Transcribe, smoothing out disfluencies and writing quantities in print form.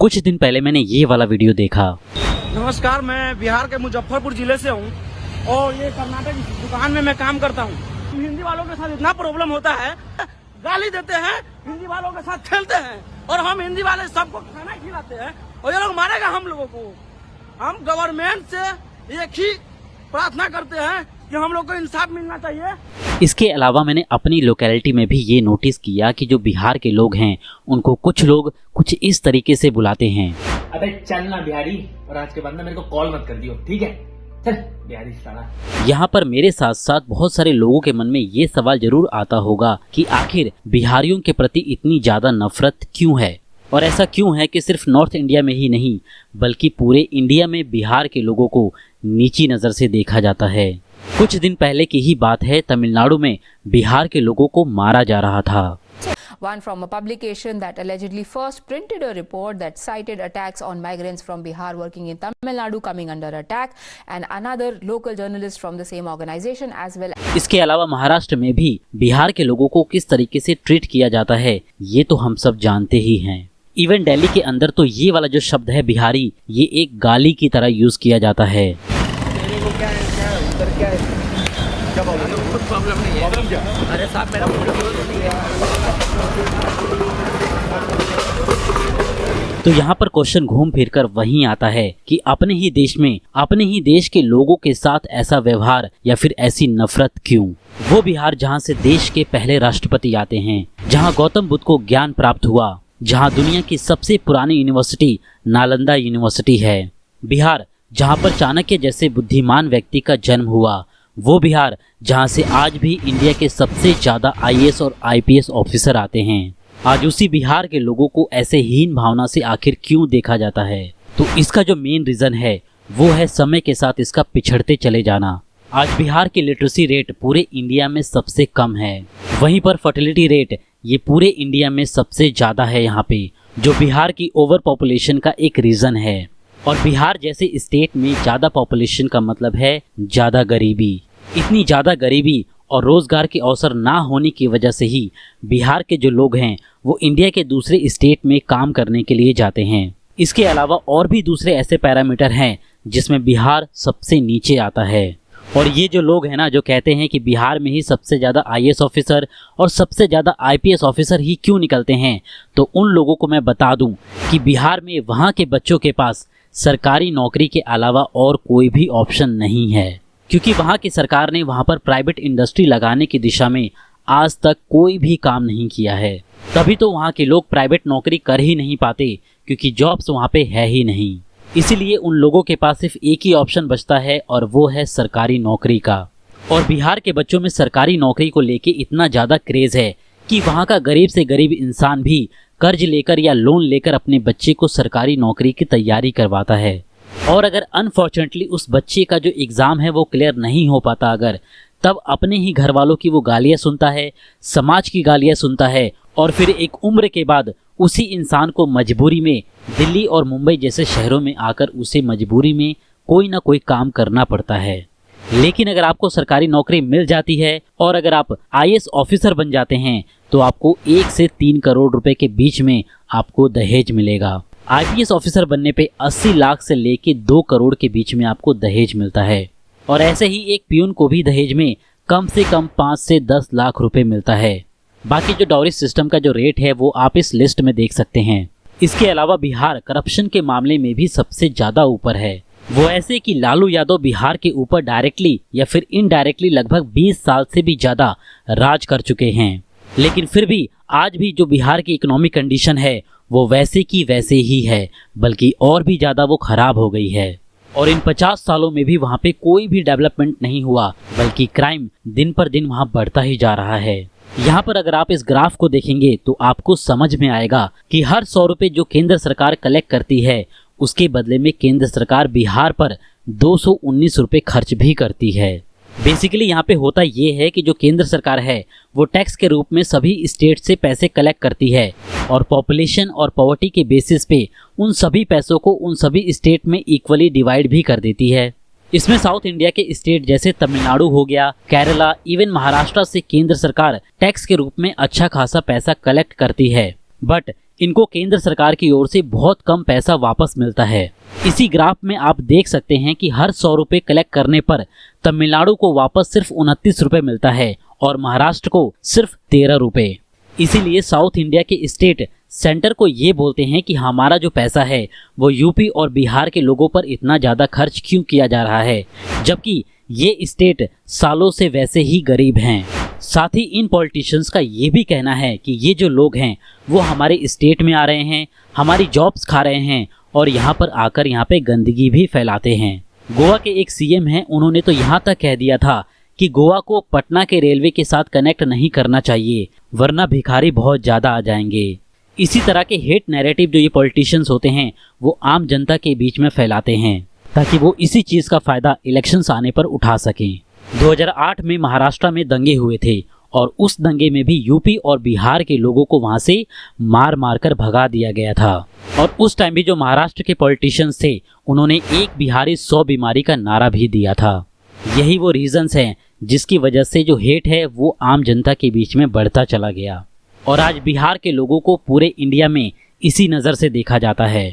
कुछ दिन पहले मैंने ये वाला वीडियो देखा। नमस्कार, मैं बिहार के मुजफ्फरपुर जिले से हूँ और ये कर्नाटक दुकान में मैं काम करता हूँ। हिंदी वालों के साथ इतना प्रॉब्लम होता है, गाली देते हैं, हिंदी वालों के साथ खेलते हैं और हम हिंदी वाले सबको खाना खिलाते हैं और ये लोग मारेगा हम लोगों को। हम गवर्नमेंट से एक ही प्रार्थना करते हैं कि हम लोग को इंसाफ मिलना चाहिए। इसके अलावा मैंने अपनी लोकेलिटी में भी ये नोटिस किया कि जो बिहार के लोग हैं उनको कुछ लोग कुछ इस तरीके से बुलाते हैं। अबे चल ना बिहारी, और आज के बाद ना मेरे को कॉल मत कर दियो, ठीक है? चल बिहारी साला। यहाँ पर मेरे साथ साथ बहुत सारे लोगों के मन में ये सवाल जरूर आता होगा कि आखिर बिहारियों के प्रति इतनी ज्यादा नफरत क्यों है, और ऐसा क्यों है कि सिर्फ नॉर्थ इंडिया में ही नहीं बल्कि पूरे इंडिया में बिहार के लोगों को नीची नज़र से देखा जाता है। कुछ दिन पहले की ही बात है, तमिलनाडु में बिहार के लोगों को मारा जा रहा था। One from a publication that allegedly first printed a report that cited attacks on migrants from Bihar working in Tamil Nadu coming under attack, and another local journalist from the same organization as well. इसके अलावा महाराष्ट्र में भी बिहार के लोगों को किस तरीके से ट्रीट किया जाता है ये तो हम सब जानते ही हैं। इवन दिल्ली के अंदर तो ये वाला जो शब्द है बिहारी, ये एक गाली की तरह यूज किया जाता है। अरे साहब मेरा तो यहाँ पर क्वेश्चन घूम फिर कर वहीं आता है कि अपने ही देश में अपने ही देश के लोगों के साथ ऐसा व्यवहार या फिर ऐसी नफरत क्यों? वो बिहार जहाँ से देश के पहले राष्ट्रपति आते हैं, जहाँ गौतम बुद्ध को ज्ञान प्राप्त हुआ, जहाँ दुनिया की सबसे पुरानी यूनिवर्सिटी नालंदा यूनिवर्सिटी है, बिहार जहाँ पर चाणक्य जैसे बुद्धिमान व्यक्ति का जन्म हुआ, वो बिहार जहाँ से आज भी इंडिया के सबसे ज़्यादा आईएएस और आईपीएस ऑफिसर आते हैं, आज उसी बिहार के लोगों को ऐसे हीन भावना से आखिर क्यों देखा जाता है? तो इसका जो मेन रीज़न है वो है समय के साथ इसका पिछड़ते चले जाना। आज बिहार की लिटरेसी रेट पूरे इंडिया में सबसे कम है, वहीं पर फर्टिलिटी रेट ये पूरे इंडिया में सबसे ज़्यादा है यहाँ पे, जो बिहार की ओवर पॉपुलेशन का एक रीज़न है। और बिहार जैसे स्टेट में ज़्यादा पॉपुलेशन का मतलब है ज़्यादा गरीबी। इतनी ज़्यादा गरीबी और रोज़गार के अवसर ना होने की वजह से ही बिहार के जो लोग हैं वो इंडिया के दूसरे स्टेट में काम करने के लिए जाते हैं। इसके अलावा और भी दूसरे ऐसे पैरामीटर हैं जिसमें बिहार सबसे नीचे आता है। और ये जो लोग हैं ना, जो कहते हैं कि बिहार में ही सबसे ज़्यादा आईएएस ऑफिसर और सबसे ज़्यादा आईपीएस ऑफिसर ही क्यों निकलते हैं, तो उन लोगों को मैं बता दूं कि बिहार में वहाँ के बच्चों के पास सरकारी नौकरी के अलावा और कोई भी ऑप्शन नहीं है, क्योंकि वहाँ की सरकार ने वहाँ पर प्राइवेट इंडस्ट्री लगाने की दिशा में आज तक कोई भी काम नहीं किया है। तभी तो वहाँ के लोग प्राइवेट नौकरी कर ही नहीं पाते, क्योंकि जॉब्स वहाँ पे है ही नहीं। इसीलिए उन लोगों के पास सिर्फ एक ही ऑप्शन बचता है और वो है सरकारी नौकरी का। और बिहार के बच्चों में सरकारी नौकरी को लेके इतना ज़्यादा क्रेज़ है कि वहाँ का गरीब से गरीब इंसान भी कर्ज लेकर या लोन लेकर अपने बच्चे को सरकारी नौकरी की तैयारी करवाता है। और अगर अनफॉर्चुनेटली उस बच्चे का जो एग्ज़ाम है वो क्लियर नहीं हो पाता, अगर तब अपने ही घर वालों की वो गालियाँ सुनता है, समाज की गालियाँ सुनता है, और फिर एक उम्र के बाद उसी इंसान को मजबूरी में दिल्ली और मुंबई जैसे शहरों में आकर उसे मजबूरी में कोई ना कोई काम करना पड़ता है। लेकिन अगर आपको सरकारी नौकरी मिल जाती है और अगर आप आईएएस ऑफिसर बन जाते हैं तो आपको 1 से 3 करोड़ रुपए के बीच में आपको दहेज मिलेगा। आईपीएस ऑफिसर बनने पे 80 लाख से लेके 2 करोड़ के बीच में आपको दहेज मिलता है। और ऐसे ही एक पियून को भी दहेज में कम से कम 5 से 10 लाख रुपए मिलता है। बाकी जो डाउरी सिस्टम का जो रेट है वो आप इस लिस्ट में देख सकते हैं। इसके अलावा बिहार करप्शन के मामले में भी सबसे ज़्यादा ऊपर है। वो ऐसे कि लालू यादव बिहार के ऊपर डायरेक्टली या फिर इनडायरेक्टली लगभग 20 साल से भी ज़्यादा राज कर चुके हैं, लेकिन फिर भी आज भी जो बिहार की इकोनॉमिक कंडीशन है वो वैसे की वैसे ही है, बल्कि और भी ज़्यादा वो खराब हो गई है। और इन 50 सालों में भी वहाँ पे कोई भी डेवलपमेंट नहीं हुआ, बल्कि क्राइम दिन पर दिन वहाँ बढ़ता ही जा रहा है। यहाँ पर अगर आप इस ग्राफ को देखेंगे तो आपको समझ में आएगा कि हर 100 रुपये जो केंद्र सरकार कलेक्ट करती है उसके बदले में केंद्र सरकार बिहार पर 219 रुपये खर्च भी करती है। बेसिकली यहाँ पे होता ये है कि जो केंद्र सरकार है वो टैक्स के रूप में सभी स्टेट से पैसे कलेक्ट करती है और पॉपुलेशन और पॉवर्टी के बेसिस पे उन सभी पैसों को उन सभी स्टेट में इक्वली डिवाइड भी कर देती है। इसमें साउथ इंडिया के स्टेट जैसे तमिलनाडु हो गया, केरला, इवन महाराष्ट्र से केंद्र सरकार टैक्स के रूप में अच्छा खासा पैसा कलेक्ट करती है। बट इनको केंद्र सरकार की ओर से बहुत कम पैसा वापस मिलता है। इसी ग्राफ में आप देख सकते हैं कि हर 100 रुपए कलेक्ट करने पर तमिलनाडु को वापस सिर्फ 29 रुपए मिलता है और महाराष्ट्र को सिर्फ 13 रुपए। इसीलिए साउथ इंडिया के स्टेट सेंटर को ये बोलते हैं कि हमारा जो पैसा है वो यूपी और बिहार के लोगों पर इतना ज़्यादा खर्च क्यों किया जा रहा है, जबकि ये स्टेट सालों से वैसे ही गरीब हैं। साथ ही इन पॉलिटिशियंस का ये भी कहना है कि ये जो लोग हैं वो हमारे स्टेट में आ रहे हैं, हमारी जॉब्स खा रहे हैं और यहाँ पर आकर यहाँ पे गंदगी भी फैलाते हैं। गोवा के एक सीएम हैं, उन्होंने तो यहाँ तक कह दिया था कि गोवा को पटना के रेलवे के साथ कनेक्ट नहीं करना चाहिए वरना भिखारी बहुत ज़्यादा आ जाएंगे। इसी तरह के हेट नैरेटिव जो ये पॉलिटिशियंस होते हैं वो आम जनता के बीच में फैलाते हैं ताकि वो इसी चीज़ का फ़ायदा इलेक्शंस आने पर उठा सकें। 2008 में महाराष्ट्र में दंगे हुए थे और उस दंगे में भी यूपी और बिहार के लोगों को वहां से मार मार कर भगा दिया गया था। और उस टाइम भी जो महाराष्ट्र के पॉलिटिशियंस थे उन्होंने एक बिहारी 100 बीमारी का नारा भी दिया था। यही वो रीजंस हैं जिसकी वजह से जो हेट है वो आम जनता के बीच में बढ़ता चला गया और आज बिहार के लोगों को पूरे इंडिया में इसी नज़र से देखा जाता है।